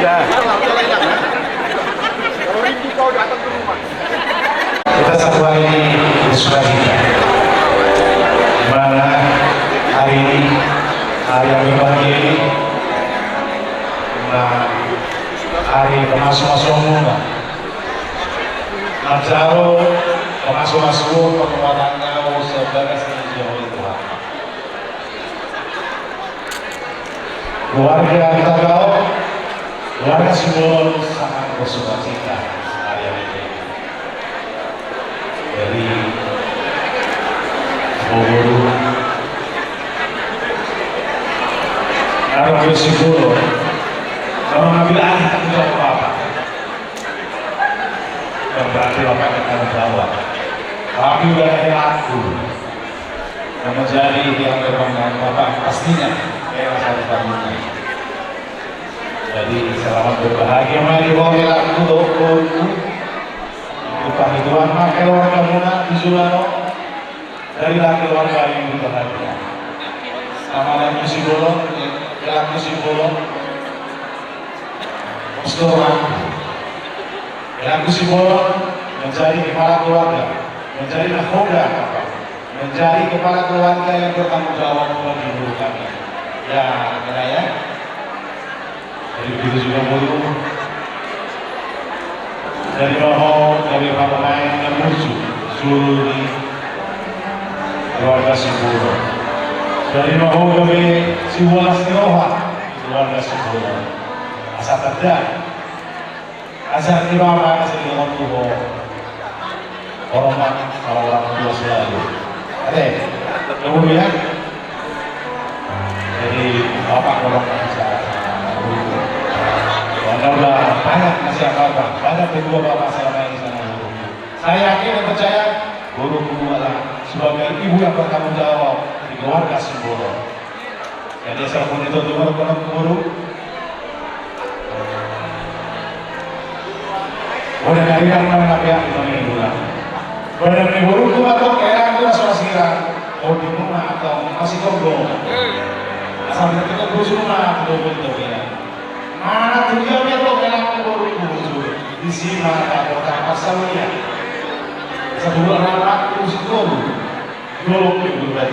Iya. Kita semua ini bersuka-cita, dimana hari ini, hari yang berbahagia ini, hari pemasuk-masuk umum, Najaro pemasuk-masuk penguatannya sebagai seni oleh Tuhan. Keluarga kita tahu, keluarga simbol sangat bersuka-cita hari ini. Dari Bogor, Arab simbol, kalau mengambil alih tanggung jawab apa? Berarti apa yang akan jawab? Tapi wilayah aku yang menjadi yang berbangga bapak pastinya era satu tahunnya. Jadi selamat berbahagia mari boleh aku doaku. Upah Tuhan maka keluarga Muna di Sulano dari keluarga yang berbahagia. Sama dengan misi bolong, dalam misi bolong, restoran, dalam misi bolong menjadi kepala keluarga, menjadi nahoda, menjadi kepala keluarga yang bertanggung jawab bagi guru kami. Ya, kira ya. Jadi begitu juga guru. Dari bawah, dari para pemain yang musuh seluruh di keluarga Siburo. Dari bawah dari Sibulas Tiroha keluarga Siburo. Asal terjadi, asal tiba-tiba asal dengan tubuh hormat kalau orang tua selalu. Ada, kemudian jadi bapak golongan saya. Udah banyak masih apa-apa, banyak kedua bapak selama ini sama guru. Saya yakin dan percaya guru adalah sebagai ibu yang bertanggung jawab di keluarga Siburo. Jadi saya pun itu guru. Udah dari yang mana pihak itu nih bulan. Udah dari guru itu atau kayak aku asal sirang, oh di rumah atau masih goblok. Asal kita guru semua betul-betul ya. Mana tuh dia tuh kayak baru muncul di sini ada kota asalnya. Sebuah anak usul dulu juga.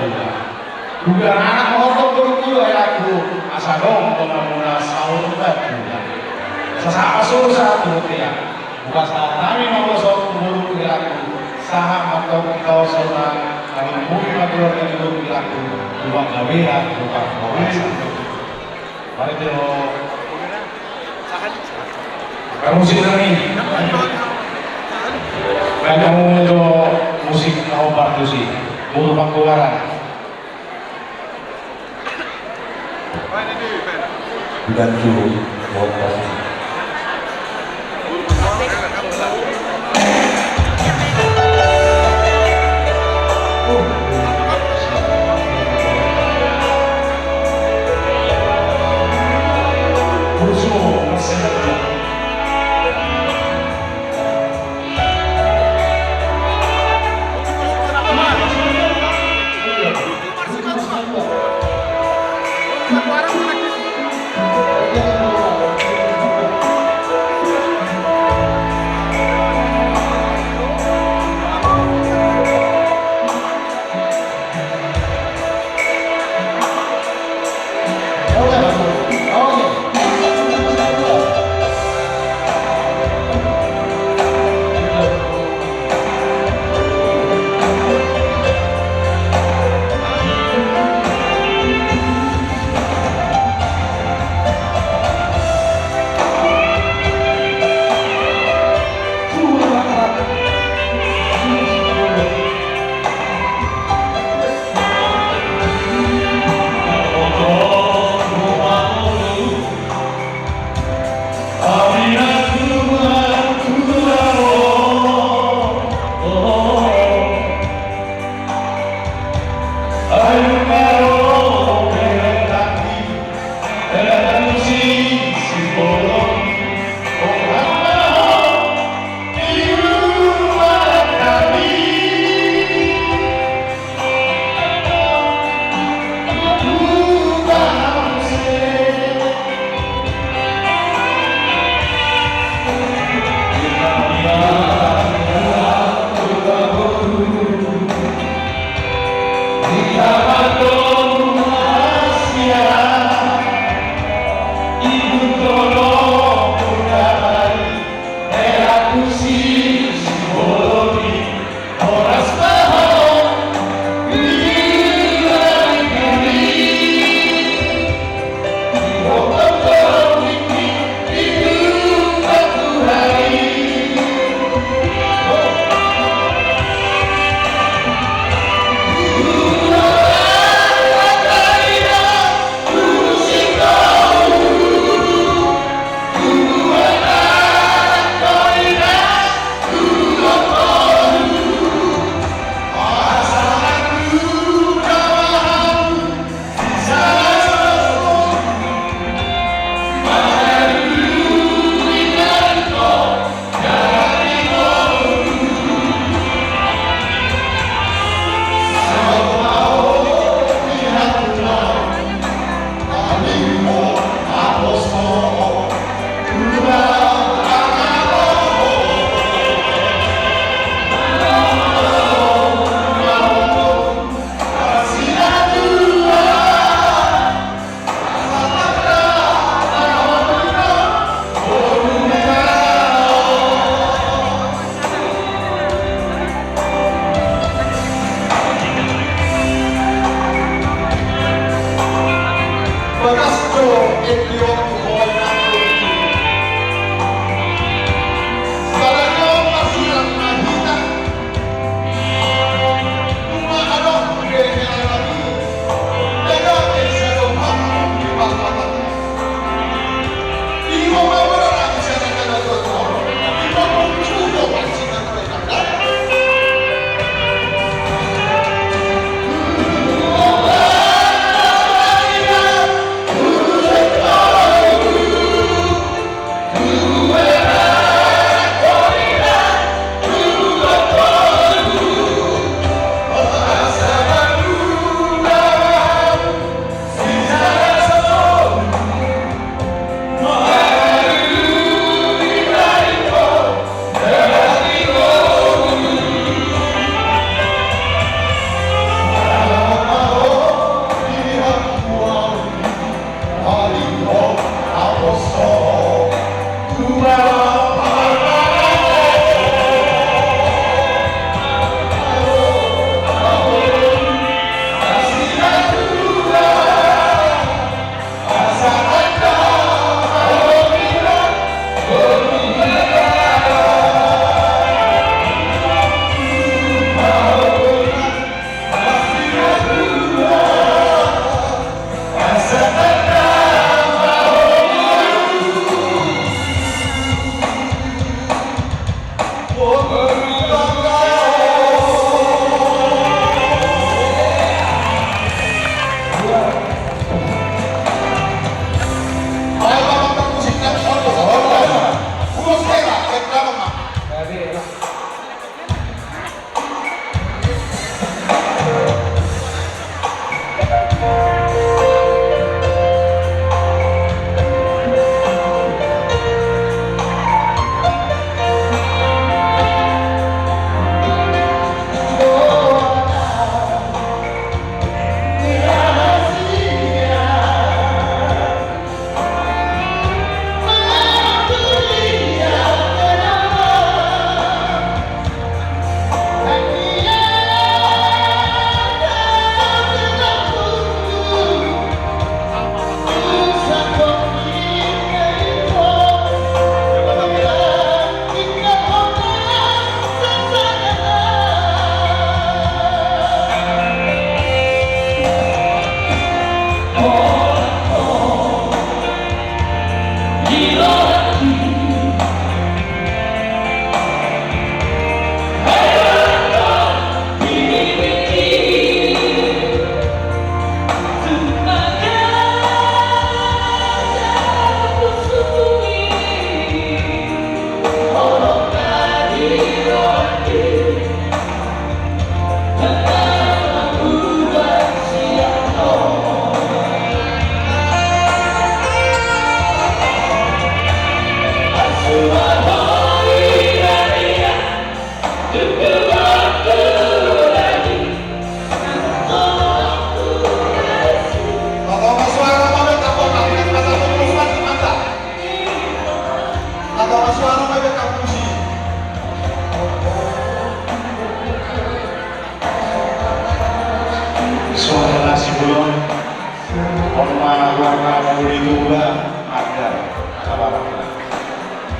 Juga anak motor dulu ya aku asal dong pengamuna sahur juga. Sesama susah tuh ya. Bukan salah kami mau sok dulu ya aku. Saham atau kau saudara kami mungkin keluar dari dulu ya aku. Bukan gawean, bukan kawasan. Mari kita kamu sih nih, kamu itu musik mau partu sih, bulu pangkuaran. Dan dulu,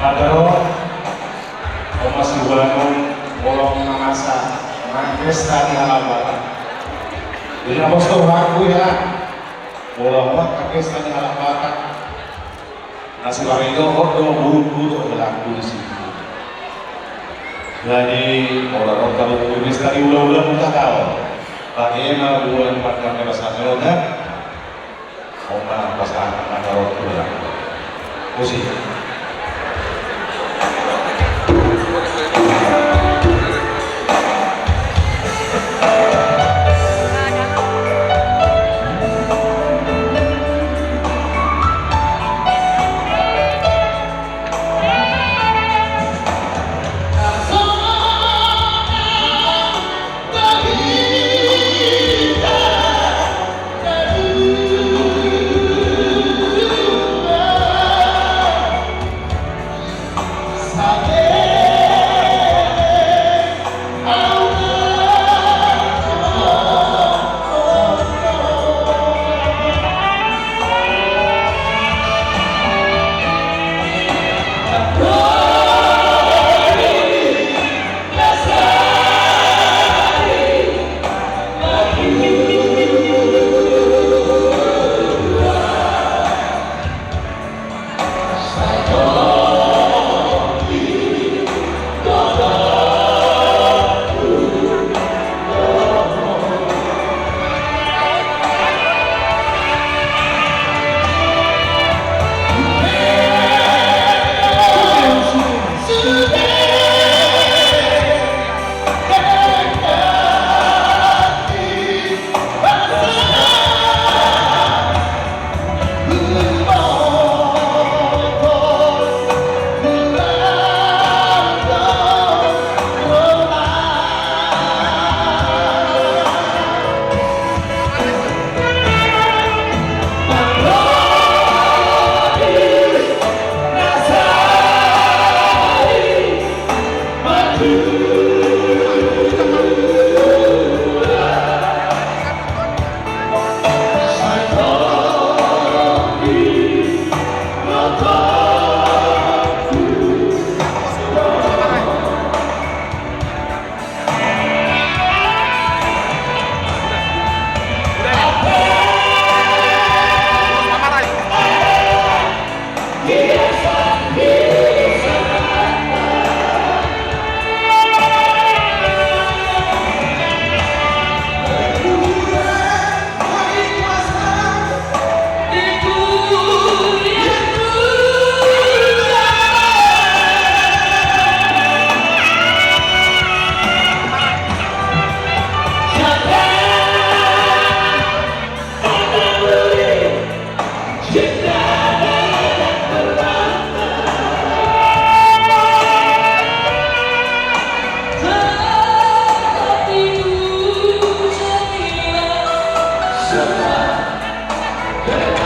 Magarot, o masiwanong, walang mangasa, mangkes tadi halaman. Jadi apa tuh aku ya, walang mangkes tadi halaman. Nasi Waringgo, hodo, buru-buru berlaku di sini. Jadi orang-orang kalau tulis tadi ulah-ulah muka kau. Bagaimana bulan 4 kami rasa ngelodak? Oma pasangan Magarot berlaku. Musik. Yeah.